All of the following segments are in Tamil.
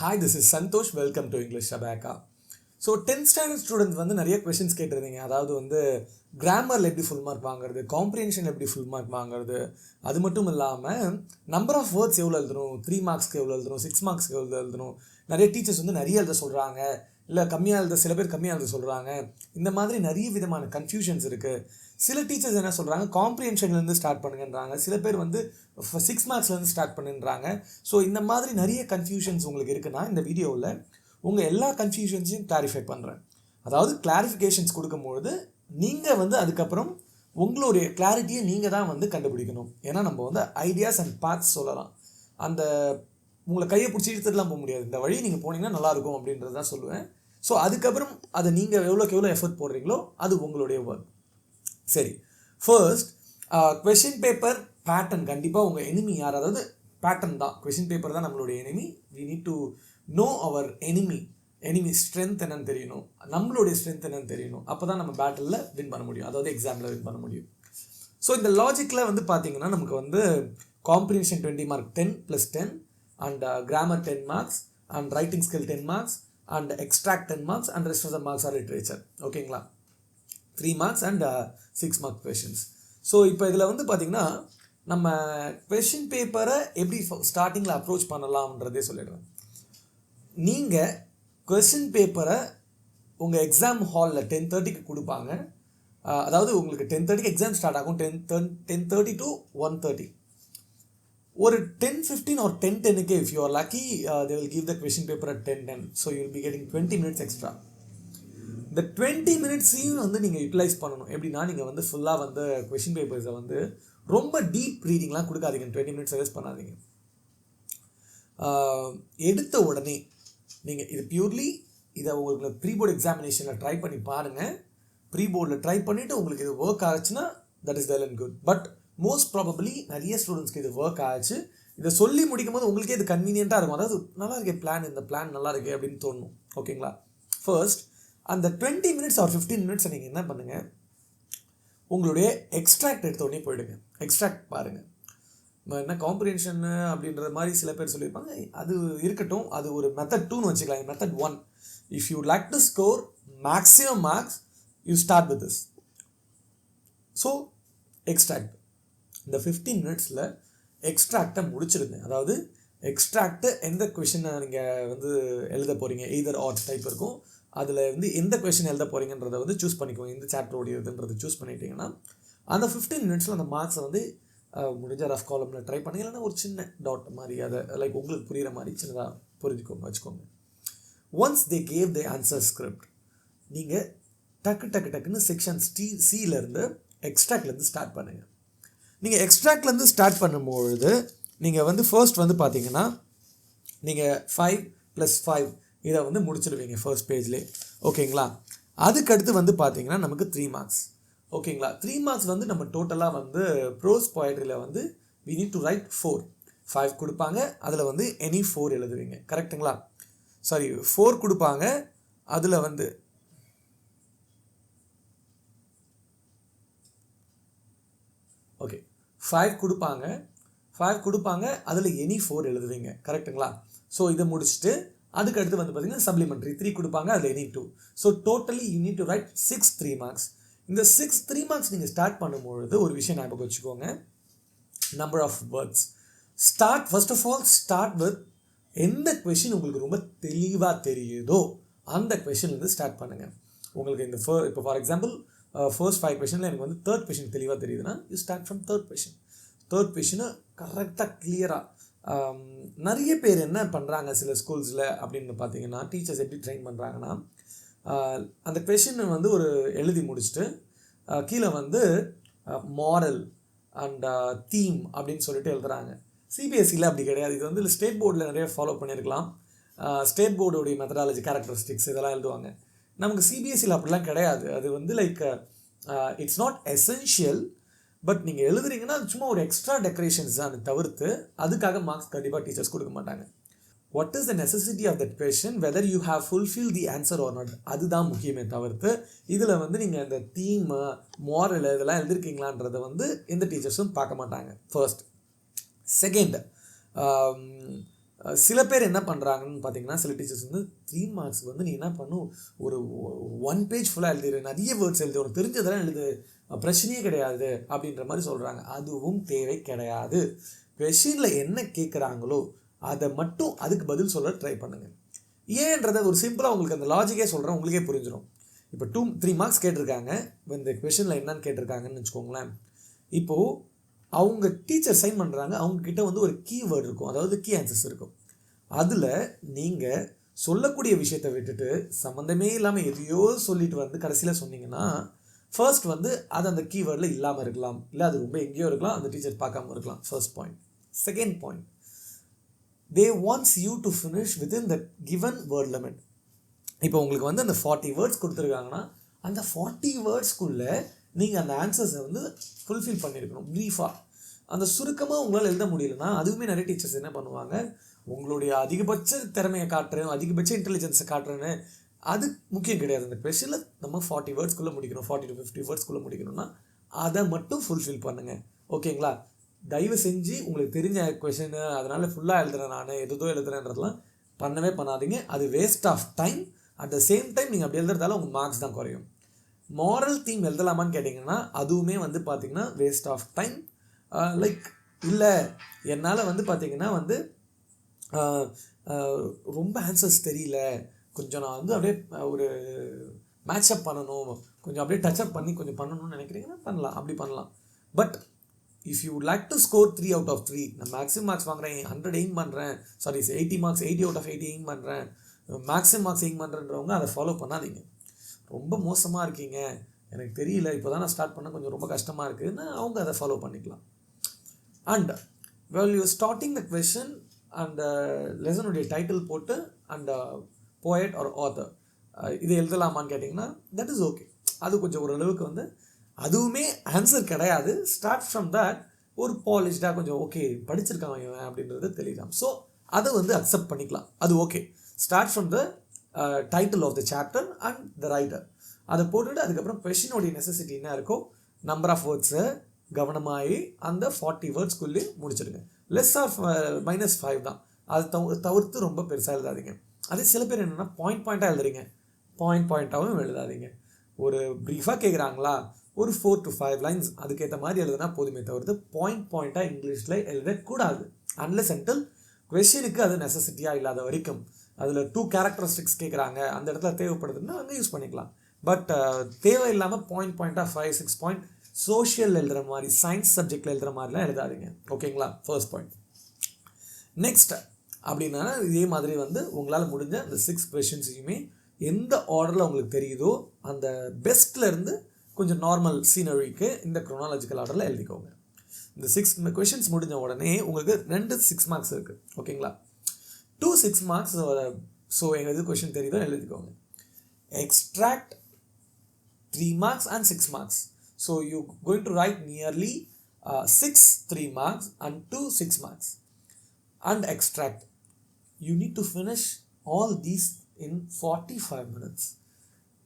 Hi, this is Santosh. Welcome to English Shabaka. So 10th standard students வந்து நிறைய கொஷின்ஸ் கேட்டிருந்தீங்க. அதாவது வந்து கிராமரில் எப்படி ஃபுல் மார்க் வாங்குறது, காம்ப்ரிஹென்ஷன் எப்படி ஃபுல் மார்க் வாங்குறது, அது மட்டும் இல்லாமல் நம்பர் ஆஃப் வேர்ட்ஸ் எவ்வளோ எழுதணும், 3 மார்க்ஸ்க்கு எவ்வளோ எழுதணும், 6 மார்க்ஸ்க்கு எவ்வளோ எழுதணும். நிறைய டீச்சர்ஸ் வந்து நிறைய எழுத சொல்கிறாங்க, இல்லை கம்மியாக எழுத, சில பேர் கம்மியாக எழுத சொல்கிறாங்க. இந்த மாதிரி நிறைய விதமான கன்ஃபியூஷன்ஸ் இருக்குது. சில டீச்சர்ஸ் என்ன சொல்கிறாங்க, காம்ப்ரிஹென்ஷன்லேருந்து ஸ்டார்ட் பண்ணுங்கன்றாங்க. சில பேர் வந்து 6 மார்க்ஸ்லேருந்து ஸ்டார்ட் பண்ணுன்றாங்க. ஸோ இந்த மாதிரி நிறைய கன்ஃபியூஷன்ஸ் உங்களுக்கு இருக்குன்னா இந்த வீடியோவில் உங்கள் எல்லா கன்ஃபியூஷன்ஸையும் கிளாரிஃபை பண்ணுறேன். அதாவது கிளாரிஃபிகேஷன்ஸ் கொடுக்கும்பொழுது நீங்கள் வந்து அதுக்கப்புறம் உங்களுடைய கிளாரிட்டியை நீங்கள் தான் வந்து கண்டுபிடிக்கணும். ஏன்னா நம்ம வந்து ஐடியாஸ் அண்ட் பார்ட்ஸ் சொல்லலாம். அந்த உங்களை கையை பிடிச்சி இழுத்துட்டுலாம் போக முடியாது. இந்த வழி நீங்கள் போனீங்கன்னா நல்லாயிருக்கும் அப்படின்றது தான் சொல்லுவேன். ஸோ அதுக்கப்புறம் அதை நீங்கள் எவ்வளோக்கு எவ்வளோ எஃபர்ட் போடுறீங்களோ அது உங்களுடைய ஒர்க். சரி, ஃபர்ஸ்ட் கொஷின் பேப்பர் பேட்டர்ன். கண்டிப்பாக உங்கள் எனிமி யார், அதாவது பேட்டர்ன் தான், கொஷின் பேப்பர் தான் நம்மளுடைய enemy. We need to know our enemy strength என்னன்னு தெரியணும், நம்மளுடைய ஸ்ட்ரென்த் என்னன்னு தெரியணும். அப்போ தான் நம்ம பேட்டிலில் வின் பண்ண முடியும், அதாவது எக்ஸாமில் வின் பண்ண முடியும். ஸோ இந்த லாஜிக்கில் வந்து பார்த்தீங்கன்னா நமக்கு வந்து comprehension 20 mark 10 + 10 and grammar 10 marks and writing skill 10 marks and extract 10 marks and rest of the marks are literature. ஓகேங்களா, 3 marks and 6 mark questions. So இப்போ இதில் வந்து பார்த்திங்கன்னா நம்ம கொஷின் பேப்பரை எப்படி ஸ்டார்டிங்கில் அப்ரோச் பண்ணலாம்ன்றதே சொல்லிடுவேன். நீங்கள் கொஷின் பேப்பரை உங்கள் எக்ஸாம் ஹாலில் 10:30க்கு கொடுப்பாங்க. அதாவது உங்களுக்கு 10:30க்கு எக்ஸாம் ஸ்டார்ட் ஆகும். 10:30 to 1:30. ஒரு 10:15 or 10:10க்கு if you are lucky they will give the question paper at 10:10. so you will be getting 20 minutes extra. இந்த 20 மினிட்ஸையும் வந்து நீங்கள் யூட்டிலைஸ் பண்ணணும். எப்படின்னா நீங்கள் வந்து ஃபுல்லாக வந்து கொஷின் பேப்பர்ஸை வந்து ரொம்ப டீப் ரீடிங்லாம் கொடுக்காதீங்க. 20 மினிட்ஸ் வேஸ்ட் பண்ணாதீங்க. எடுத்த உடனே நீங்கள் இது பியூர்லி இதை உங்களுக்கு ப்ரீ போர்டு எக்ஸாமினேஷனில் ட்ரை பண்ணி பாருங்கள். ப்ரீ போர்டில் ட்ரை பண்ணிவிட்டு உங்களுக்கு இது ஒர்க் ஆச்சுன்னா that is well and good. But most probably நிறைய ஸ்டூடெண்ட்ஸ்க்கு இது ஒர்க் ஆச்சு. இதை சொல்லி முடிக்கும் போது உங்களுக்கே இது கன்வீனியண்ட்டாக இருக்கும். அதாவது நல்லா இருக்கே பிளான், இந்த பிளான் நல்லா இருக்கே அப்படின்னு தோணும். ஓகேங்களா, ஃபர்ஸ்ட் அந்த 20 மினிட்ஸ் ஆர் 15 மினிட்ஸை நீங்கள் என்ன பண்ணுங்கள், உங்களுடைய எக்ஸ்ட்ராக்ட் எடுத்த உடனே போயிடுங்க. எக்ஸ்ட்ராக்ட் பாருங்கள். என்ன காம்ப்ரிஹென்ஷன் அப்படின்ற மாதிரி சில பேர் சொல்லியிருப்பாங்க, அது இருக்கட்டும், அது ஒரு மெத்தட் 2ன்னு வச்சுக்கலாம். Method 1, if you like to score maximum marks you start with this. So extract இந்த 15 மினிட்ஸில் எக்ஸ்ட்ராக்டை முடிச்சிருங்க. அதாவது எக்ஸ்ட்ராக்டு எந்த கொஷினை நீங்கள் வந்து எழுத போகிறீங்க, எய்தர் ஆர் டைப் இருக்கும், அதில் வந்து எந்த கொஷின் எழுத போகிறீங்கன்றதை வந்து சூஸ் பண்ணிக்கோங்க. எந்த சாப்டரோடையதுன்றது சூஸ் பண்ணிட்டீங்கன்னா அந்த 15 மினிட்ஸில் அந்த மார்க்ஸை வந்து முடிஞ்ச ரஃப் காலமில் ட்ரை பண்ணி, இல்லைன்னா ஒரு சின்ன டாட் மாதிரி அதை லைக் உங்களுக்கு புரிகிற மாதிரி சின்னதாக புரிஞ்சுக்கோங்க, வச்சுக்கோங்க. Once they gave the answer script, நீங்கள் டக்குன்னு செக்ஷன் சியிலேருந்து எக்ஸ்ட்ராக்ட்லேருந்து ஸ்டார்ட் பண்ணுங்கள். நீங்கள் எக்ஸ்ட்ராக்ட்லேருந்து ஸ்டார்ட் பண்ணும்பொழுது நீங்கள் வந்து ஃபர்ஸ்ட் வந்து பார்த்தீங்கன்னா நீங்கள் 5 + 5 இதை வந்து முடிச்சிடுவீங்க ஃபர்ஸ்ட் பேஜ்லேயே. ஓகேங்களா, அதுக்கடுத்து வந்து பார்த்தீங்கன்னா நமக்கு 3 மார்க்ஸ். ஓகேங்களா, 3 மார்க்ஸ் வந்து நம்ம டோட்டலாக வந்து ப்ரோஸ் போயட்ரியில் வந்து we need to write 4. 5 கொடுப்பாங்க, அதில் வந்து எனி 4 எழுதுவீங்க. கரெக்டுங்களா, சாரி 4 கொடுப்பாங்க, அதில் வந்து ஓகே 5 கொடுப்பாங்க, அதில் எனி 4 எழுதுவீங்க. கரெக்டுங்களா, ஸோ இதை முடிச்சுட்டு அதுக்கடுத்து வந்து பார்த்தீங்கன்னா சப்ளிமெண்ட்ரி 3 கொடுப்பாங்க, அதில் any 2. So totally you need to write 6 3 marks. இந்த 6 3 மார்க்ஸ் நீங்கள் ஸ்டார்ட் பண்ணும்பொழுது ஒரு விஷயம் ஞாபகம் வச்சுக்கோங்க, number of words. First of all start with எந்த கொஷின் உங்களுக்கு ரொம்ப தெளிவாக தெரியுதோ அந்த கொஷின்லேருந்து ஸ்டார்ட் பண்ணுங்கள். உங்களுக்கு இந்த இப்போ ஃபார் எக்ஸாம்பிள் ஃபர்ஸ்ட் 5 கொஷனில் எனக்கு வந்து 3rd கொஷின் தெளிவாக தெரியுதுன்னா you start from 3rd question. 3rd கொஷினை கரெக்டாக கிளியராக. நிறைய பேர் என்ன பண்ணுறாங்க சில ஸ்கூல்ஸில் அப்படின்னு பார்த்தீங்கன்னா, டீச்சர்ஸ் எப்படி ட்ரெயின் பண்ணுறாங்கன்னா, அந்த கொஷின் வந்து ஒரு எழுதி முடிச்சுட்டு கீழே வந்து மாரல் அண்ட் தீம் அப்படின்னு சொல்லிட்டு எழுதுகிறாங்க. சிபிஎஸ்சியில் அப்படி கிடையாது. இது வந்து ஸ்டேட் போர்டில் நிறைய ஃபாலோ பண்ணியிருக்கலாம். ஸ்டேட் போர்டுடைய மெத்தடாலஜி, கேரக்டரிஸ்டிக்ஸ் இதெல்லாம் எழுதுவாங்க. நமக்கு சிபிஎஸ்சியில் அப்படிலாம் கிடையாது. அது வந்து like it's not essential, but நீங்கள் எழுதுறீங்கன்னா அது சும்மா ஒரு எக்ஸ்ட்ரா டெக்கரேஷன்ஸ் தான் தவிர்த்து அதுக்காக மார்க்ஸ் கண்டிப்பாக டீச்சர்ஸ் கொடுக்க மாட்டாங்க. What is the necessity of that question, whether you have fulfil the answer or not, அதுதான் முக்கியமே தவிர்த்து இதில் வந்து நீங்கள் இந்த தீம் மாரல் இதெல்லாம் எழுதிருக்கீங்களான்றதை வந்து எந்த டீச்சர்ஸும் பார்க்க மாட்டாங்க. ஃபர்ஸ்ட். செகண்ட், சில பேர் என்ன பண்ணுறாங்கன்னு பார்த்தீங்கன்னா, சில டீச்சர்ஸ் வந்து 3 மார்க்ஸ்க்கு வந்து நீ என்ன பண்ணும், ஒரு 1 பேஜ் ஃபுல்லாக எழுதிடு, நிறைய வேர்ட்ஸ் எழுது, உனக்கு தெரிஞ்சதெல்லாம் எழுது, பிரச்சனையே கிடையாது அப்படின்ற மாதிரி சொல்கிறாங்க. அதுவும் தேவை கிடையாது. கொஷினில் என்ன கேட்குறாங்களோ அதை மட்டும் அதுக்கு பதில் சொல்ல ட்ரை பண்ணுங்கள். ஏன்றதை ஒரு சிம்பிளாக உங்களுக்கு அந்த லாஜிக்கே சொல்கிறேன், உங்களுக்கே புரிஞ்சிடும். இப்போ 3 மார்க்ஸ் கேட்டிருக்காங்க, இந்த கொஷனில் என்னன்னு கேட்டிருக்காங்கன்னு வச்சுக்கோங்களேன். இப்போது அவங்க டீச்சர் சைன் பண்ணுறாங்க, அவங்கக்கிட்ட வந்து ஒரு கீவேர்டு இருக்கும், அதாவது கீ ஆன்சர்ஸ் இருக்கும். அதில் நீங்கள் சொல்லக்கூடிய விஷயத்தை விட்டுட்டு சம்மந்தமே இல்லாமல் எதையோ சொல்லிட்டு வந்து கடைசியில் சொன்னீங்கன்னா, ஃபர்ஸ்ட் வந்து அது அந்த கீவேர்டில் இல்லாமல் இருக்கலாம், இல்லை அது ரொம்ப எங்கேயோ இருக்கலாம், அந்த டீச்சர் பார்க்காம இருக்கலாம். First point. Second point, they wants you to finish within the given word limit. இப்போ உங்களுக்கு வந்து அந்த 40 வேர்ட்ஸ் கொடுத்துருக்காங்கன்னா, அந்த 40 வேர்ட்ஸ்க்குள்ளே நீங்கள் அந்த ஆன்சர்ஸை வந்து ஃபுல்ஃபில் பண்ணியிருக்கணும் ப்ரீஃபாக. அந்த சுருக்கமாக உங்களால் எழுத முடியலன்னா, அதுவுமே நிறைய டீச்சர்ஸ் என்ன பண்ணுவாங்க, உங்களுடைய அதிகபட்ச திறமையை காட்டுறேன், அதிகபட்ச இன்டெலிஜென்ஸை காட்டுறேன்னு, அது முக்கியம் கிடையாது. அந்த கொஷனில் நம்ம 40 வேர்ட்ஸ்க்குள்ளே முடிக்கணும், 40 to 50 வேர்ட்ஸ்க்குள்ளே முடிக்கணும்னா அதை மட்டும் ஃபுல்ஃபில் பண்ணுங்கள். ஓகேங்களா? தயவு செஞ்சு உங்களுக்கு தெரிஞ்ச கொஷனு அதனால் ஃபுல்லாக எழுதுகிறேன், நான் எதோ எழுதுறேன்றதெல்லாம் பண்ணவே பண்ணாதீங்க. அது waste of time. At the same time நீங்கள் அப்படி எழுதுறதால உங்கள் மார்க்ஸ் தான் குறையும். மாரல் தீம் எழுதலாமான்னு கேட்டிங்கன்னா, அதுவுமே வந்து பார்த்திங்கன்னா வேஸ்ட் ஆஃப் டைம். லைக் இல்லை என்னால் வந்து பார்த்திங்கன்னா வந்து ரொம்ப ஆன்சர்ஸ் தெரியல, கொஞ்சம் நான் வந்து அப்படியே ஒரு மேட்சப் பண்ணணும், கொஞ்சம் அப்படியே டச்சப் பண்ணி கொஞ்சம் பண்ணணும்னு நினைக்கிறீங்கன்னா பண்ணலாம், அப்படி பண்ணலாம். But if you like to score 3 out of 3, நான் மேக்ஸிமம் மார்க்ஸ் வாங்குறேன், 100 எய்ம் பண்ணுறேன், 80 மார்க்ஸ் 80 out of 80 எய்ம் பண்ணுறேன், மேக்ஸிமம் மார்க்ஸ் எய்ம் பண்ணுறன்றவங்க அதை ஃபாலோ பண்ணாதீங்க. ரொம்ப மோசமாக இருக்கீங்க, எனக்கு தெரியல, இப்போ தான் நான் ஸ்டார்ட் பண்ண கொஞ்சம் ரொம்ப கஷ்டமாக இருக்குதுன்னா அவங்க அதை ஃபாலோ பண்ணிக்கலாம். And well you starting the question அந்த லெசனுடைய டைட்டில் போட்டு அண்ட் போயட் ஆர் ஆத்தர் இது எழுதலாமான்னு கேட்டிங்கன்னா தட் இஸ் ஓகே. அது கொஞ்சம் ஓரளவுக்கு வந்து அதுவுமே ஆன்சர் கிடையாது. ஸ்டார்ட் ஃப்ரம் தட் ஒரு பாலிஷ்டாக கொஞ்சம் ஓகே படிச்சிருக்காங்க இவன் அப்படின்றது தெரியலாம். ஸோ அதை வந்து அக்செப்ட் பண்ணிக்கலாம், அது okay. Start from the title of the chapter and the writer, அதை போட்டுட்டு அதுக்கப்புறம் கொஷினோடைய நெசசிட்டி என்ன இருக்கோ நம்பர் ஆஃப் வேர்ட்ஸை கவனமாகி அந்த 40 வேர்ட்ஸ்க்குள்ளே முடிச்சிடுங்க. லெஸ் ஆஃப் -5 தான், அதை தவிர்த்து ரொம்ப பெருசாக எழுதாதீங்க. அதே சில பேர் என்னென்னா பாயிண்ட்டாக எழுதுறீங்க, பாயிண்ட்டாகவும் எழுதாதீங்க. ஒரு ப்ரீஃபாக கேட்குறாங்களா, ஒரு 4 to 5 லைன்ஸ் அதுக்கேற்ற மாதிரி எழுதுனா போதுமே தவிர்த்து பாயிண்ட்டாக இங்கிலீஷில் எழுதக்கூடாது. அன்லெஸ் அன்டில் கொஷனுக்கு அது நெசசிட்டியாக இல்லாத வரைக்கும். அதில் 2 கேரக்டரிஸ்டிக்ஸ் கேட்குறாங்க, அந்த இடத்துல தேவைப்படுதுன்னா அங்கே யூஸ் பண்ணிக்கலாம். பட் தேவையில்லாமல் பாயிண்ட்டாக 5-6 பாயிண்ட் சோஷியல் எழுதுகிற மாதிரி, சயின்ஸ் சப்ஜெக்டில் எழுதுகிற மாதிரிலாம் எழுதாதீங்க. ஓகேங்களா? First point. நெக்ஸ்ட் அப்படின்னா இதே மாதிரி வந்து உங்களால் முடிஞ்ச இந்த 6 கொஷின்ஸையுமே எந்த ஆர்டரில் உங்களுக்கு தெரியுதோ அந்த பெஸ்ட்லேருந்து கொஞ்சம் நார்மல் சீனரிக்கு இந்த க்ரோனாலஜிக்கல் ஆர்டரில் எழுதிக்கோங்க. இந்த 6 கொஷின்ஸ் முடிஞ்ச உடனே உங்களுக்கு 2 6 மார்க்ஸ் இருக்குது. ஓகேங்களா? 2 6 மார்க்ஸ். ஸோ எது கொஷின் தெரியுதோ எழுதிக்கோங்க. Extract 3 marks and 6 marks. So you're going to write nearly 6 3 marks and 2 6 marks. And extract. You need to finish all these in 45 minutes.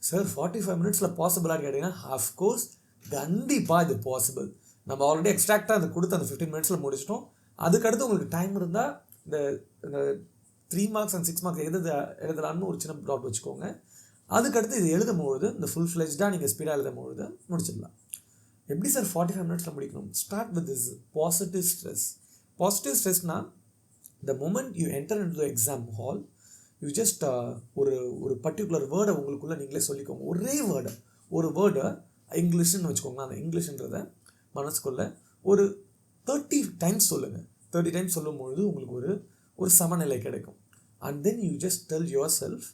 Sir 45 மினிட்ஸில் பாசிபிளாக கேட்டிங்கன்னா அஃப்கோர்ஸ் கண்டிப்பாக இது பாசிபிள். நம்ம ஆல்ரெடி எக்ஸ்ட்ராக்டாக அது கொடுத்து அந்த 15 மினிட்ஸில் முடிச்சிட்டோம். அதுக்கடுத்து உங்களுக்கு டைம் இருந்தால் இந்த 3 marks and 6 marks எழுதலான்னு ஒரு சின்ன டாட் வச்சுக்கோங்க. அதுக்கடுத்து இது எழுதும்பொழுது இந்த ஃபுல் ஃப்ளெஜ்டாக நீங்கள் ஸ்பீடாக எழுதும்பொழுது முடிச்சிடலாம். எப்படி சார் 45 மினிட்ஸில் முடிக்கணும்? Start with this positive stress. Positive ஸ்ட்ரெஸ்னால் the moment you enter into the exam hall, you just ஒரு பர்டிகுலர் வேர்டை உங்களுக்குள்ளே நீங்களே சொல்லிக்கோங்க. ஒரு வேர்டை இங்கிலீஷ்னு வச்சுக்கோங்களேன். அந்த இங்கிலீஷ்ன்றதை மனசுக்குள்ளே ஒரு 30 டைம்ஸ் சொல்லுங்கள். 30 டைம்ஸ் சொல்லும்பொழுது உங்களுக்கு ஒரு சமநிலை கிடைக்கும். And then you just tell your self,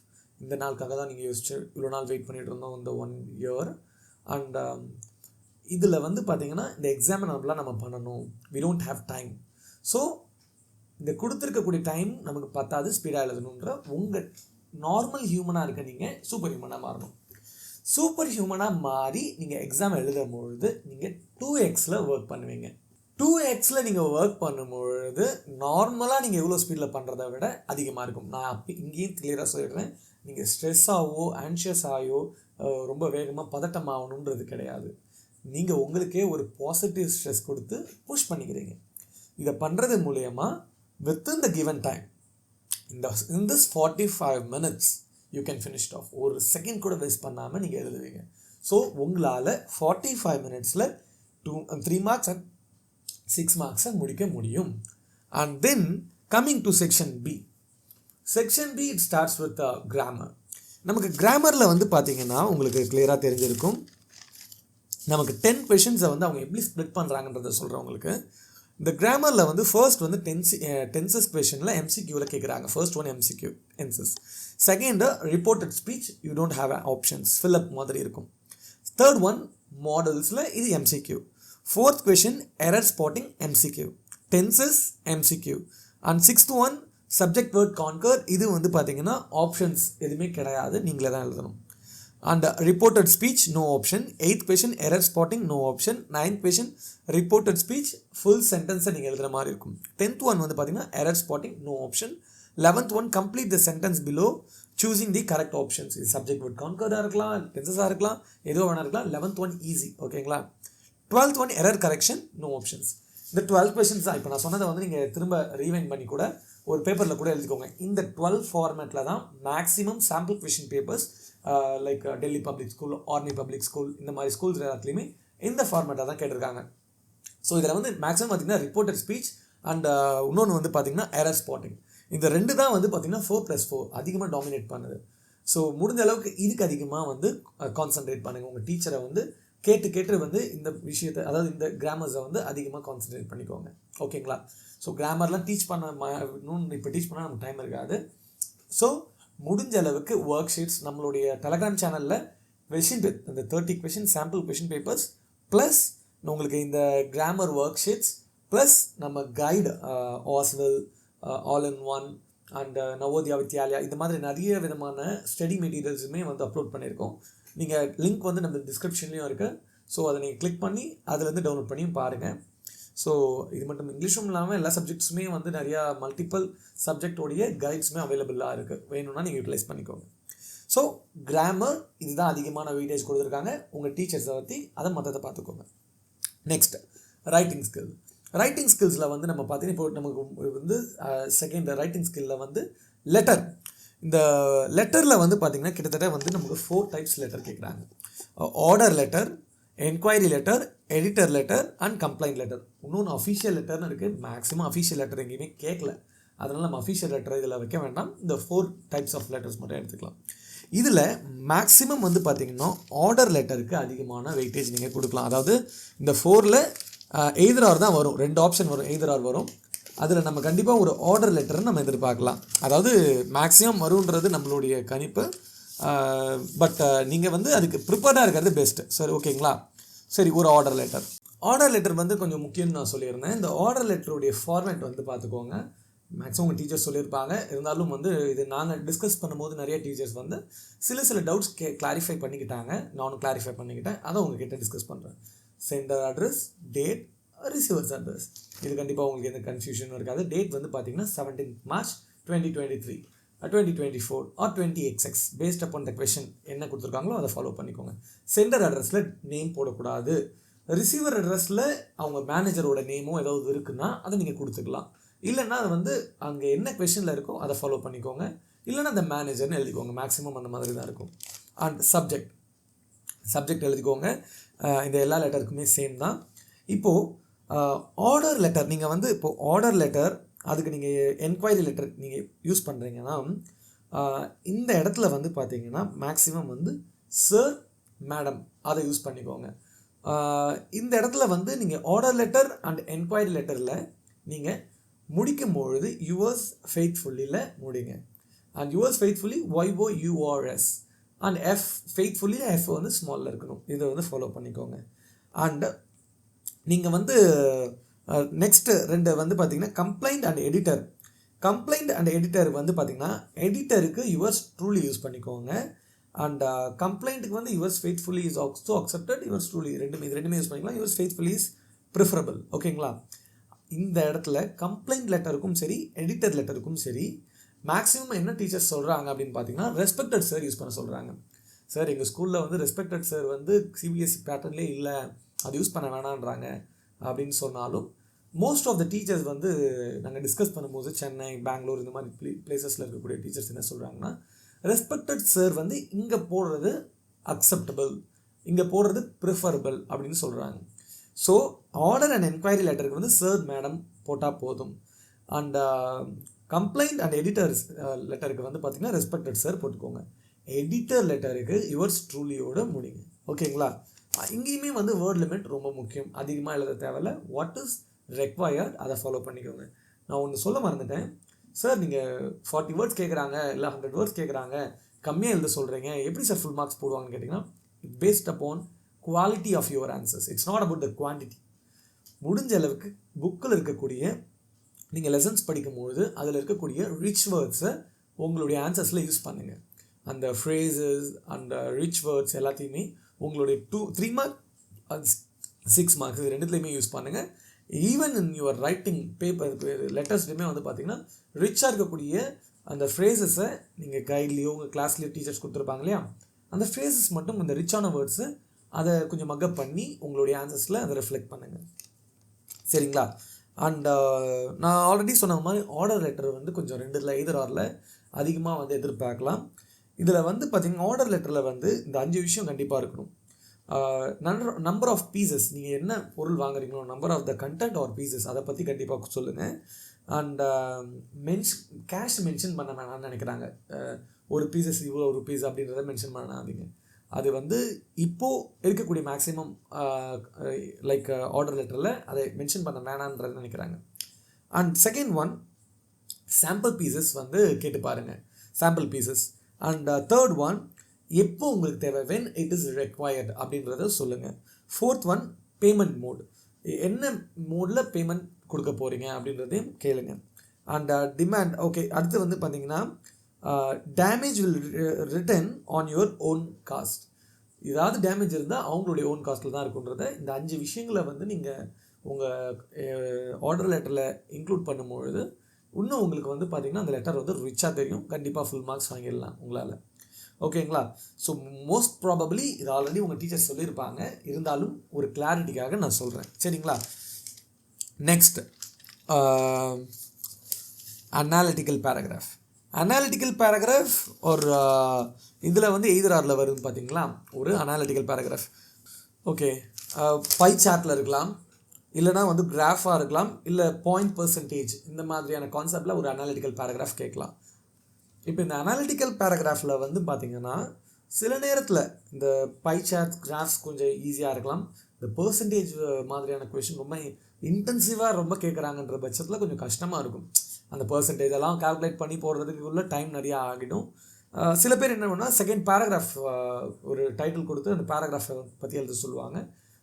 இந்த நாளுக்காக தான் நீங்கள் யோசிச்சு இவ்வளோ நாள் வெயிட் பண்ணிகிட்டு இருந்தோம், இந்த 1 year. அண்ட் இதில் வந்து பார்த்திங்கன்னா இந்த எக்ஸாமை நம்ம பண்ணணும், we don't have time. So இந்த கொடுத்துருக்கக்கூடிய டைம் நமக்கு பத்தாது, ஸ்பீடாக எழுதணுன்ற உங்கள் நார்மல் ஹியூமனாக இருக்க நீங்கள் சூப்பர் ஹியூமனாக மாறணும். சூப்பர் ஹியூமனாக மாறி நீங்கள் எக்ஸாம் எழுதும்பொழுது நீங்கள் 2x ஒர்க் பண்ணுவீங்க. 2x நீங்கள் ஒர்க் பண்ணும்பொழுது நார்மலாக நீங்கள் எவ்வளோ ஸ்பீடில் பண்ணுறதை விட அதிகமாக இருக்கும். நான் இங்கேயும் கிளியராக சொல்லிடுறேன், நீங்கள் ஸ்ட்ரெஸ்ஸாகவோ ஆன்ஷியஸ் ஆகவோ ரொம்ப வேகமாக பதட்டமாகணுன்றது கிடையாது. நீங்கள் உங்களுக்கே ஒரு பாசிட்டிவ் ஸ்ட்ரெஸ் கொடுத்து புஷ் பண்ணிக்கிறீங்க. இதை பண்ணுறது மூலயமா within the given time in this 45 minutes you can finish it off. ஒரு செகண்ட் கூட வேஸ்ட் பண்ணாமல் நீங்கள் எழுதுவீங்க. ஸோ உங்களால் 45 minutesல 3 marks and 6 marks முடிக்க முடியும். And then coming to section B. Section B, it starts with grammar. நமக்கு கிராமரில் வந்து பார்த்தீங்கன்னா உங்களுக்கு கிளியராக தெரிஞ்சிருக்கும். நமக்கு 10 questions வந்து அவங்க எப்படி ஸ்ப்ளிட் பண்ணுறாங்கன்றதை சொல்கிறேன் உங்களுக்கு. இந்த கிராமரில் வந்து ஃபர்ஸ்ட் வந்து டென்சஸ் கொஷனில் எம்சிக்யூவில் கேட்குறாங்க. First one MCQ tenses. Second reported speech, you don't have options, fill up மாதிரி இருக்கும். தேர்ட் ஒன் மாடல்ஸில் இது MCQ. Fourth question error spotting MCQ. Tenses MCQ. And sixth one subject word conquer, இது வந்து பார்த்தீங்கன்னா ஆப்ஷன்ஸ் எதுவுமே கிடையாது, நீங்களே தான் எழுதணும். And reported speech, no option. 8th question error spotting, no option. 9th question reported speech, full sentence நீங்கள் எழுதுகிற மாதிரி இருக்கும். 10th one வந்து பார்த்தீங்கன்னா error spotting, no option. 11th one complete the sentence below choosing the correct options. இது subject word conquered இருக்கலாம், tenses இருக்கலாம், எதுவோ வேணா இருக்கலாம். 11th one easy, ஓகேங்களா. 12th one error correction, no options. இந்த 12 questions தான். இப்போ நான் சொன்னதை வந்து நீங்கள் திரும்ப ரீவைண்ட் பண்ணி கூட ஒரு பேப்பரில் கூட எழுதிக்கோங்க. இந்த 12 ஃபார்மேட்டில் தான் maximum sample question papers like Delhi public school, army public school, இந்த மாதிரி ஸ்கூல்ஸ் எல்லாத்துலேயுமே இந்த ஃபார்மேட்டாக தான் கேட்டிருக்காங்க. ஸோ இதில் வந்து மேக்ஸிமம் பார்த்திங்கன்னா ரிப்போர்ட்டட் ஸ்பீச் அண்ட் இன்னொன்று வந்து பார்த்திங்கன்னா எரர் ஸ்பாட்டிங், இந்த ரெண்டு தான் வந்து பார்த்திங்கன்னா 4+4 அதிகமாக டாமினேட் பண்ணுது. ஸோ முடிஞ்ச அளவுக்கு இதுக்கு அதிகமாக வந்து கான்சன்ட்ரேட் பண்ணுங்கள். உங்கள் டீச்சரை வந்து கேட்டு வந்து இந்த விஷயத்தை, அதாவது இந்த கிராமர்ஸை வந்து அதிகமாக கான்சன்ட்ரேட் பண்ணிக்கோங்க, ஓகேங்களா. ஸோ கிராமர்லாம் டீச் இப்போ டீச் பண்ணால் நமக்கு டைம் இருக்காது. ஸோ முடிஞ்ச அளவுக்கு ஒர்க் ஷீட்ஸ் நம்மளுடைய டெலகிராம் சேனலில் கொஷின் இந்த 30 question sample question papers plus உங்களுக்கு இந்த கிராமர் ஒர்க் ஷீட்ஸ் ப்ளஸ் நம்ம guide as well, all in one and Navodaya Vidyalaya, இந்த மாதிரி நிறைய விதமான ஸ்டடி மெட்டீரியல்ஸுமே வந்து அப்லோட் பண்ணியிருக்கோம். நீங்கள் லிங்க் வந்து நம்ம டிஸ்கிரிப்ஷன்லேயும் இருக்குது. ஸோ அதை நீங்கள் கிளிக் பண்ணி அதுலேருந்து டவுன்லோட் பண்ணியும் பாருங்கள். ஸோ இது மட்டும் இங்கிலீஷும் இல்லாமல் எல்லா சப்ஜெக்ட்ஸுமே வந்து நிறையா மல்டிபிள் சப்ஜெக்டோடைய கைட்ஸுமே அவைலபிளாக இருக்குது. வேணும்னா நீங்கள் யூட்டிலைஸ் பண்ணிக்கோங்க. ஸோ கிராமர் இதுதான் அதிகமான வெயிட்டேஜ் கொடுத்துருக்காங்க. உங்கள் டீச்சர்ஸை பற்றி அதை மற்றதை பார்த்துக்கோங்க. Next writing skill. ரைட்டிங் ஸ்கில்ஸில் வந்து நம்ம பார்த்தீங்கன்னா இப்போ நமக்கு வந்து செகண்ட் ரைட்டிங் ஸ்கில்லில் வந்து லெட்டர். இந்த லெட்டரில் வந்து பார்த்திங்கன்னா கிட்டத்தட்ட வந்து நமக்கு 4 types லெட்டர் கேட்குறாங்க. Order letter, enquiry letter, editor letter and complaint letter. இன்னொன்று அஃபிஷியல் லெட்டர்னு இருக்குது. மேக்ஸிமம் அஃபிஷியல் லெட்டர் எங்கேயுமே கேட்கல, அதனால் நம்ம அஃபிஷியல் லெட்டர் இதில் வைக்க வேண்டாம். இந்த 4 types ஆஃப் லெட்டர்ஸ் மட்டும் எடுத்துக்கலாம். இதில் மேக்ஸிமம் வந்து பார்த்திங்கன்னா ஆர்டர் லெட்டருக்கு அதிகமான வெயிட்டேஜ் நீங்கள் கொடுக்கலாம். அதாவது இந்த 4ல் எய்தர் ஆர் தான் வரும், 2 ஆப்ஷன் வரும், எய்தர் ஆர் வரும். அதில் நம்ம கண்டிப்பாக ஒரு ஆர்டர் லெட்டரை நம்ம எதிர்பார்க்கலாம். அதாவது மேக்ஸிமம் வருன்றது நம்மளுடைய கணிப்பு. பட் நீங்கள் வந்து அதுக்கு ப்ரிப்பேர்டாக இருக்கிறது பெஸ்ட்டு. சரி, ஓகேங்களா. சரி, ஒரு ஆர்டர் லெட்டர். ஆர்டர் லெட்டர் வந்து கொஞ்சம் முக்கியம்னு நான் சொல்லியிருந்தேன். இந்த ஆர்டர் லெட்டருடைய ஃபார்மேட் வந்து பார்த்துக்கோங்க. மேக்ஸிமம் உங்கள் டீச்சர்ஸ் சொல்லியிருப்பாங்க. இருந்தாலும் வந்து இது நாங்கள் டிஸ்கஸ் பண்ணும்போது நிறைய டீச்சர்ஸ் வந்து சில டவுட்ஸ் கிளாரிஃபை பண்ணிக்கிட்டாங்க. நானும் கிளாரிஃபை பண்ணிக்கிட்டேன். அதை உங்ககிட்ட டிஸ்கஸ் பண்ணுறேன். Centre address, date, receiver's address. இது கண்டிப்பாக உங்களுக்கு எந்த கன்ஃபியூஷனும் இருக்காது. டேட் வந்து பார்த்தீங்கன்னா 17 March 2023, 2024 or 20XX based upon the question என்ன கொடுத்துருக்காங்களோ அதை ஃபாலோ பண்ணிக்கோங்க. சென்டர் அட்ரஸில் நேம் போடக்கூடாது. ரிசீவர் அட்ரஸில் அவங்க மேனேஜரோட நேமோ ஏதாவது இருக்குன்னா அதை நீங்கள் கொடுத்துக்கலாம். இல்லைன்னா அது வந்து அங்கே என்ன கொஷனில் இருக்கோ அதை ஃபாலோ பண்ணிக்கோங்க. இல்லைன்னா அந்த மேனேஜர்னு எழுதிக்கோங்க. மேக்ஸிமம் அந்த மாதிரி தான் இருக்கும். அண்ட் சப்ஜெக்ட் எழுதிக்கோங்க. இந்த எல்லா லெட்டருக்குமே சேம் தான். இப்போது ஆர்டர் லெட்டர் நீங்கள் வந்து இப்போது ஆர்டர் லெட்டர் அதுக்கு நீங்கள் என்கொயரி லெட்டர் நீங்கள் யூஸ் பண்ணுறீங்கன்னா இந்த இடத்துல வந்து பார்த்தீங்கன்னா மேக்ஸிமம் வந்து சார், மேடம் அதை யூஸ் பண்ணிக்கோங்க. இந்த இடத்துல வந்து நீங்கள் ஆர்டர் லெட்டர் அண்ட் என்கொயரி லெட்டரில் நீங்கள் முடிக்கும் பொழுது யுவர்ஸ் ஃபெய்த்ஃபுல்லியில் முடிங்க. And yours faithfully YOURS and F faithfully F வந்து ஸ்மாலில் இருக்கணும். இதை வந்து ஃபாலோ பண்ணிக்கோங்க. அண்ட் நீங்கள் வந்து நெக்ஸ்ட்டு 2 வந்து பார்த்திங்கன்னா complaint and editor. Complaint and editor வந்து பார்த்திங்கன்னா எடிட்டருக்கு யுவர்ஸ் ட்ரூலி யூஸ் பண்ணிக்கோங்க. அண்ட் கம்ப்ளைண்ட்டுக்கு வந்து yours faithfully is also accepted, yours truly ரெண்டுமே யூஸ் பண்ணிக்கலாம். யுவர்ஸ் ஃபெய்த்ஃபுல்லி இஸ் ப்ரிஃபரபிள், ஓகேங்களா. இந்த இடத்துல கம்ப்ளைண்ட் லெட்டருக்கும் சரி எடிட்டர் லெட்டருக்கும் சரி மேக்ஸிமம் என்ன டீச்சர்ஸ் சொல்கிறாங்க அப்படின்னு பார்த்தீங்கன்னா ரெஸ்பெக்டட் சார் யூஸ் பண்ண சொல்கிறாங்க. சார் எங்கள் ஸ்கூலில் வந்து ரெஸ்பெக்டட் சார் வந்து CBSE பேட்டர்ன்லேயே இல்லை, அது யூஸ் பண்ண வேணான்றாங்க அப்படின்னு சொன்னாலும் மோஸ்ட் ஆஃப் த டீச்சர்ஸ் வந்து நாங்கள் டிஸ்கஸ் பண்ணும்போது சென்னை, பெங்களூர் இந்த மாதிரி பிளேசஸில் இருக்கக்கூடிய டீச்சர்ஸ் என்ன சொல்கிறாங்கன்னா, ரெஸ்பெக்டட் சார் வந்து இங்கே போடுறது அக்செப்டபிள், இங்கே போடுறது ப்ரிஃபரபிள் அப்படின்னு சொல்கிறாங்க. ஸோ ஆர்டர் அண்ட் என்கொயரி லெட்டருக்கு வந்து சார் மேடம் போட்டால் போதும். அண்ட் கம்ப்ளைண்ட் அண்ட் எடிட்டர்ஸ் லெட்டருக்கு வந்து பார்த்திங்கன்னா ரெஸ்பெக்டட் சார் போட்டுக்கோங்க. எடிட்டர் லெட்டருக்கு யுவர்ஸ் ட்ரூலியோட முடிங்க. ஓகேங்களா? இங்கேயுமே வந்து வேர்ட் லிமிட் ரொம்ப முக்கியம். அதிகமாக எழுத தேவையில்ல. வாட் இஸ் ரெக்வயர்ட் அதை ஃபாலோ பண்ணிக்கோங்க. நான் ஒன்று சொல்ல மறந்துட்டேன். சார் நீங்கள் 40 வேர்ட்ஸ் கேட்குறாங்க, இல்லை 100 வேர்ட்ஸ் கேட்குறாங்க, கம்மியாக எழுத சொல்கிறீங்க, எப்படி சார் ஃபுல் மார்க்ஸ் போடுவாங்கன்னு கேட்டிங்கன்னா, it based upon quality of your answers. It's not about the quantity. முடிஞ்ச அளவுக்கு புக்கில் இருக்கக்கூடிய நீங்கள் லெசன்ஸ் படிக்கும்பொழுது அதில் இருக்கக்கூடிய ரிச் வேர்ட்ஸை உங்களுடைய ஆன்சர்ஸில் யூஸ் பண்ணுங்கள். அந்த ஃப்ரேசஸ் அந்த ரிச் வேர்ட்ஸ் எல்லாத்தையுமே உங்களுடைய 3 மார்க் 6 மார்க்ஸ் இது ரெண்டுத்துலேயுமே யூஸ் பண்ணுங்கள். Even in your writing paper லெட்டர்ஸ்லையுமே வந்து பார்த்திங்கன்னா ரிச்சாக இருக்கக்கூடிய அந்த ஃப்ரேசஸை நீங்கள் கைட்லேயோ உங்கள் கிளாஸ்லேயோ டீச்சர்ஸ் கொடுத்துருப்பாங்க இல்லையா, அந்த ஃப்ரேசஸ் மட்டும் இந்த ரிச்சான வேர்ட்ஸு அதை கொஞ்சம் மக்கப் பண்ணி உங்களுடைய ஆன்சர்ஸில் அதை ரிஃப்ளெக்ட் பண்ணுங்கள். சரிங்களா? அண்ட் நான் ஆல்ரெடி சொன்ன மாதிரி ஆர்டர் லெட்டர் வந்து கொஞ்சம் 2 either ஆரில் அதிகமாக வந்து எதிர்பார்க்கலாம். இதில் வந்து பார்த்திங்கன்னா ஆர்டர் லெட்டரில் வந்து இந்த 5 விஷயம் கண்டிப்பாக இருக்கணும். நம்பர் ஆஃப் பீசஸ், நீங்கள் என்ன பொருள் வாங்குறீங்களோ number of the content or pieces அதை பற்றி கண்டிப்பாக சொல்லுங்கள். அண்ட் கேஷ் மென்ஷன் பண்ண வேணாம்னு நினைக்கிறாங்க. ஒரு பீசஸ் இவ்வளோ ஒரு பீஸ் அப்படின்றத மென்ஷன் பண்ணாதீங்க. அது வந்து இப்போது இருக்கக்கூடிய மேக்ஸிமம் லைக் ஆர்டர் லெட்டரில் அதை மென்ஷன் பண்ண வேணான்றதை நினைக்கிறாங்க. And second one, sample pieces வந்து கேட்டு பாருங்கள், sample pieces. And third one, எப்போ உங்களுக்கு தேவை, வென் இட் இஸ் ரெக்வயர்ட் அப்படின்றத சொல்லுங்கள். ஃபோர்த் ஒன், பேமெண்ட் மோட், என்ன மோடில் பேமெண்ட் கொடுக்க போகிறீங்க அப்படின்றதையும் கேளுங்க. And demand, okay. அடுத்து வந்து பார்த்தீங்கன்னா damage will return on your own cost. ஏதாவது டேமேஜ் இருந்தால் அவங்களுடைய ஓன் காஸ்ட்டில் தான் இருக்குன்றத இந்த 5 விஷயங்களை வந்து நீங்கள் உங்கள் ஆர்டர் லெட்டரில் இன்க்ளூட் பண்ணும்பொழுது இன்னும் உங்களுக்கு வந்து பார்த்திங்கன்னா அந்த லெட்டர் வந்து ரிச்சாக தெரியும். கண்டிப்பாக ஃபுல் மார்க்ஸ் வாங்கிடலாம் உங்களால். ஓகேங்களா? ஸோ மோஸ்ட் ப்ராபப்ளி இது ஆல்ரெடி உங்கள் டீச்சர்ஸ் சொல்லியிருப்பாங்க, இருந்தாலும் ஒரு கிளாரிட்டிக்காக நான் சொல்கிறேன். சரிங்களா? Next, analytical paragraph. Analytical paragraph ஒரு இதில் வந்து எய்தர் ஆரில் வருதுன்னு பார்த்தீங்களா, ஒரு அனாலிட்டிக்கல் பேராகிராஃப். ஓகே, பை சார்ட்டில் இருக்கலாம், இல்லைனா வந்து கிராஃபாக இருக்கலாம், இல்லை பாயிண்ட் பர்சன்டேஜ், இந்த மாதிரியான கான்செப்டில் ஒரு அனாலிட்டிக்கல் பேராகிராஃப் கேட்கலாம். இப்போ இந்த அனாலிட்டிக்கல் பேராகிராஃபில் வந்து பார்த்திங்கன்னா சில நேரத்தில் இந்த பை சார்ட் கிராஃப்ஸ் கொஞ்சம் ஈஸியாக இருக்கலாம். இந்த பர்சன்டேஜ் மாதிரியான கொஷின் ரொம்ப இன்டென்சிவாக ரொம்ப கேட்குறாங்கன்ற பட்சத்தில் கொஞ்சம் கஷ்டமாக இருக்கும். அந்த பர்சன்டேஜ் எல்லாம் கால்குலேட் பண்ணி போடுறதுக்குள்ள டைம் நிறையா ஆகிடும். சில பேர் என்ன பண்ணால் செகண்ட் பேராகிராஃப் ஒரு டைட்டில் கொடுத்து அந்த பேராகிராஃபை பற்றி எழுத சொல்லுவாங்க.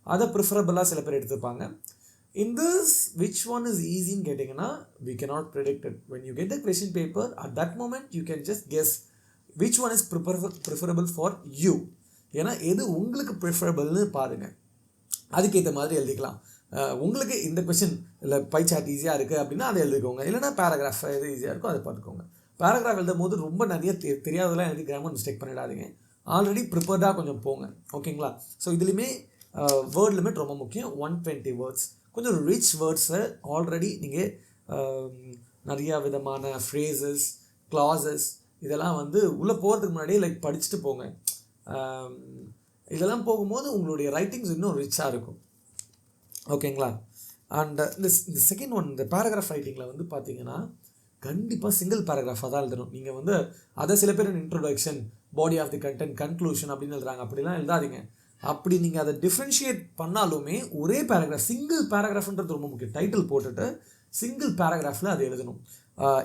அதை ப்ரிஃபரபிளாக சில பேர் எடுத்துப்பாங்க. In this, which one is easy in getting? We cannot predict it. When you get the question paper, at that moment, you can just guess which one is preferable for you. ஏன்னா எது உங்களுக்கு ப்ரிஃபரபிள்னு பாருங்கள், அதுக்கேற்ற மாதிரி எழுதிக்கலாம். உங்களுக்கு இந்த கொஷின் இல்லை பை சார்ட் ஈஸியாக இருக்குது அப்படின்னா அதை எழுதிக்கோங்க. இல்லைனா பேராகிராஃப் எது ஈஸியாக இருக்கோ அதை பார்த்துக்கோங்க. பேராகிராஃப் எழுதும் போது ரொம்ப நிறைய தெரியாததெல்லாம் எழுதி கிராமர் மிஸ்டேக் பண்ணிடாதீங்க. ஆல்ரெடி ப்ரிப்பேர்டாக கொஞ்சம் போங்க. ஓகேங்களா? ஸோ இதுலேயுமே வேர்ட் லிமிட் ரொம்ப முக்கியம். 120 வேர்ட்ஸ், கொஞ்சம் ரிச் வேர்ட்ஸை ஆல்ரெடி நீங்கள் நிறையா விதமான ஃப்ரேசஸ், கிளாஸஸ் இதெல்லாம் வந்து உள்ளே போகிறதுக்கு முன்னாடியே லைக் படிச்சுட்டு போங்க. இதெல்லாம் போகும்போது உங்களுடைய ரைட்டிங்ஸ் இன்னும் ரிச்சாக இருக்கும். ஓகேங்களா? அண்ட் இந்த செகண்ட் ஒன், இந்த பேராகிராஃப் ரைட்டிங்கில் வந்து பார்த்தீங்கன்னா கண்டிப்பாக சிங்கிள் பேராகிராஃபாக தான் எழுதணும். நீங்கள் வந்து அதை சில பேர் introduction, body of the content, conclusion அப்படின்னு எழுதுறாங்க. அப்படிலாம் எழுதாதீங்க. அப்படி நீங்கள் அதை டிஃப்ரென்ஷியேட் பண்ணாலுமே ஒரே பேராகிராஃப், சிங்கிள் பேராகிராஃப்ன்றது ரொம்ப முக்கியம். டைட்டில் போட்டுட்டு சிங்கிள் பேராகிராஃபில் அது எழுதணும்.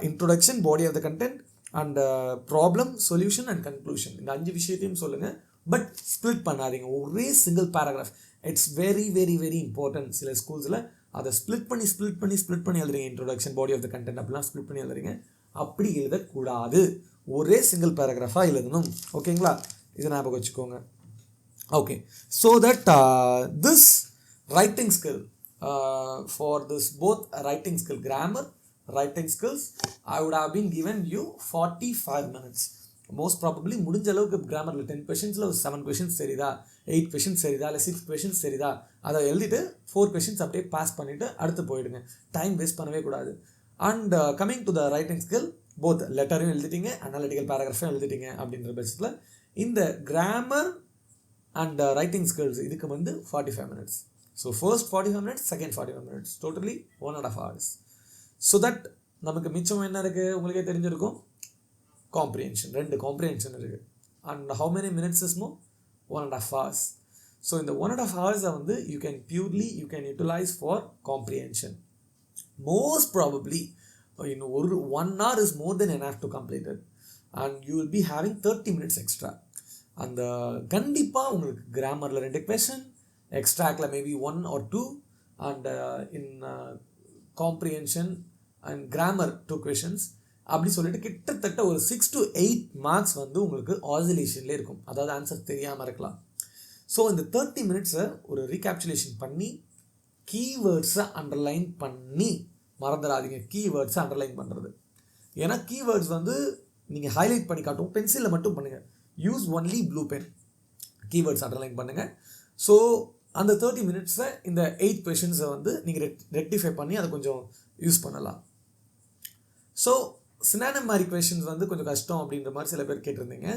Introduction, body of the content and problem, solution and conclusion, இந்த 5 விஷயத்தையும் சொல்லுங்கள். பட் ஸ்ப்ளிட் பண்ணாதீங்க. ஒரே single paragraph, it's very very very important. சில ஸ்கூல்ஸில் அதை ஸ்ப்ளிட் பண்ணி எழுதுறீங்க. Introduction, body of the content அப்படிலாம் ஸ்ப்ளிட் பண்ணி எழுதுறீங்க. அப்படி எழுதக்கூடாது. ஒரே சிங்கிள் பேராகிராஃபாக எழுதணும். ஓகேங்களா? இதை ஞாபகம் வச்சுக்கோங்க. Okay, so that this writing skill, for this both writing skill, grammar, writing skills, I would have been given you 45 minutes. Most probably முடிஞ்ச அளவுக்கு கிராமரில் 10 கொஷின்ஸில் ஒரு 7 கொஷின்ஸ் தெரியுதா, 8 கொஷின்ஸ் தெரியுதா, இல்லை 6 கொஷின்ஸ் தெரியுதா, அதை எழுதிட்டு 4 கொஷின்ஸ் அப்படியே பாஸ் பண்ணிவிட்டு அடுத்து போயிடுங்க. டைம் வேஸ்ட் பண்ணவே கூடாது. And coming to the writing skill, both லெட்டரையும் எழுதிட்டீங்க, அனாலிட்டிக்கல் பேராகிராஃபையும் எழுதிட்டீங்க அப்படின்ற பட்சத்தில் இந்த கிராமர் அண்ட் ரைட்டிங் ஸ்கில்ஸ் இதுக்கு வந்து 45 minutes. So first 45 minutes, second 45 minutes, totally 1.5 hours. So that நமக்கு மிச்சம் என்ன இருக்குது உங்களுக்கே தெரிஞ்சிருக்கும், காம்ப்ரிஹென்ஷன். 2 காம்ப்ரிஹென்ஷன் இருக்குது. And how many minutes is more 1.5 hours. So இந்த 1.5 hours வந்து you can utilise for comprehension. Most probably இன்னும் 1 hour is more than enough to complete it, and you will be having 30 minutes extra. அந்த கண்டிப்பாக உங்களுக்கு கிராமரில் 2 கொஷின், எக்ஸ்ட்ராக்டில் maybe 1 or 2, and in comprehension and grammar 2 questions, அப்படி சொல்லிட்டு கிட்டத்தட்ட ஒரு 6 to 8 மார்க்ஸ் வந்து உங்களுக்கு ஆசிலேஷன்லேயே இருக்கும். அதாவது ஆன்சர் தெரியாமல் இருக்கலாம். ஸோ இந்த 30 minutes ஒரு ரீகேப்சுலேஷன் பண்ணி கீவேர்ட்ஸை அண்டர்லைன் பண்ணி மறந்துடாதீங்க. கீவேர்ட்ஸை அண்டர்லைன் பண்ணுறது, ஏன்னா கீவேர்ட்ஸ் வந்து நீங்கள் ஹைலைட் பண்ணி காட்டும், பென்சிலில் மட்டும் பண்ணுங்கள். Use only blue pen, keywords underline பண்ணுங்கள். ஸோ அந்த 30 minutes இந்த 8 கொஷின்ஸை வந்து நீங்கள் ரெக்டிஃபை பண்ணி அதை கொஞ்சம் யூஸ் பண்ணலாம். ஸோ சினானிம் மாதிரி கொஷின்ஸ் வந்து கொஞ்சம் கஷ்டம் அப்படின்ற மாதிரி சில பேர் கேட்டிருந்தீங்க.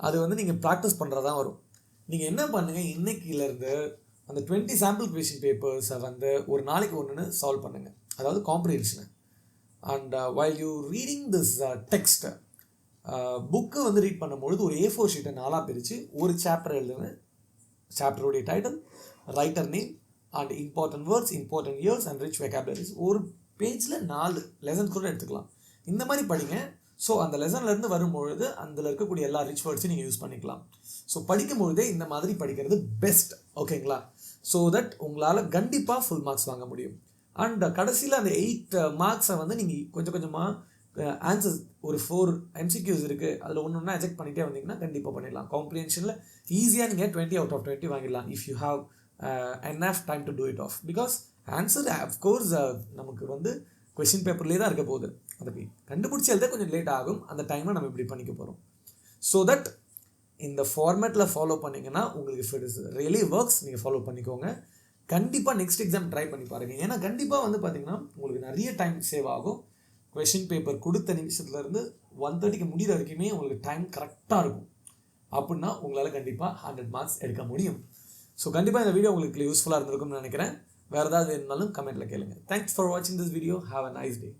அது வந்து நீங்கள் ப்ராக்டிஸ் பண்ணுறதா வரும். நீங்கள் என்ன பண்ணுங்கள், இன்னைக்கிலேருந்து அந்த 20 சாம்பிள் கொஷின் பேப்பர்ஸை வந்து ஒரு நாளைக்கு ஒன்றுன்னு சால்வ் பண்ணுங்கள், அதாவது காம்ப்ரிஹென்ஷனை. And while you reading this text, book வந்து ரீட் பண்ணும்பொழுது ஒரு A4 ஷீட்டை 4 பிரித்து ஒரு சாப்டர் எழுதுங்க. சாப்டருடைய title, writer name, and important words, important years and rich vocabularies. ஒரு பேஜில் 4 லெசன்ஸ் கூட எடுத்துக்கலாம். இந்த மாதிரி படிங்க. ஸோ அந்த லெசன்லேருந்து வரும்பொழுது அதில் இருக்கக்கூடிய எல்லா ரிச் வேர்ட்ஸையும் நீங்கள் யூஸ் பண்ணிக்கலாம். ஸோ படிக்கும்பொழுதே இந்த மாதிரி படிக்கிறது பெஸ்ட். ஓகேங்களா? ஸோ தட் உங்களால் கண்டிப்பாக ஃபுல் மார்க்ஸ் வாங்க முடியும். அண்ட் கடைசியில் அந்த 8 மார்க்ஸை வந்து நீங்கள் கொஞ்சம் கொஞ்சமாக ஆன்சர்ஸ் ஒரு 4 MCQs இருக்குது, அதில் ஒன்று ஒன்றா எஜெக்ட் பண்ணிகிட்டே வந்தீங்கன்னா கண்டிப்பாக பண்ணிடலாம். காம்ப்ரிஹென்ஷனில் ஈஸியாக நீங்கள் 20 out of 20 வாங்கிடலாம் if you have enough time to do it off. Because answer of course நமக்கு வந்து கொஷின் பேப்பர்லேயே தான் இருக்க போகுது. அதை கண்டுபிடிச்சி எழுத கொஞ்சம் லேட் ஆகும். அந்த டைமை நம்ம இப்படி பண்ணிக்க போகிறோம். ஸோ தட் இந்த ஃபார்மேட்டில் ஃபாலோ பண்ணிங்கன்னா உங்களுக்கு if it is really works, நீங்கள் ஃபாலோ பண்ணிக்கோங்க. கண்டிப்பாக நெக்ஸ்ட் எக்ஸாம் ட்ரை பண்ணி பாருங்கள். ஏன்னா கண்டிப்பாக வந்து பார்த்திங்கன்னா உங்களுக்கு நிறைய டைம் சேவ் ஆகும். கொஷின் பேப்பர் கொடுத்த நிமிஷத்துலேருந்து 1:30 முடிகிற வரைக்குமே உங்களுக்கு டைம் கரெக்டாக இருக்கும். அப்படின்னா உங்களால் கண்டிப்பாக 100 மார்க்ஸ் எடுக்க முடியும். ஸோ கண்டிப்பாக இந்த வீடியோ உங்களுக்கு யூஸ்ஃபுல்லாக இருந்திருக்கும்னு நினைக்கிறேன். வேறு ஏதாவது இருந்தாலும் கமெண்ட்டில் கேளுங்க. தேங்க்ஸ் ஃபார் வாட்சிங் this video. Have a nice day.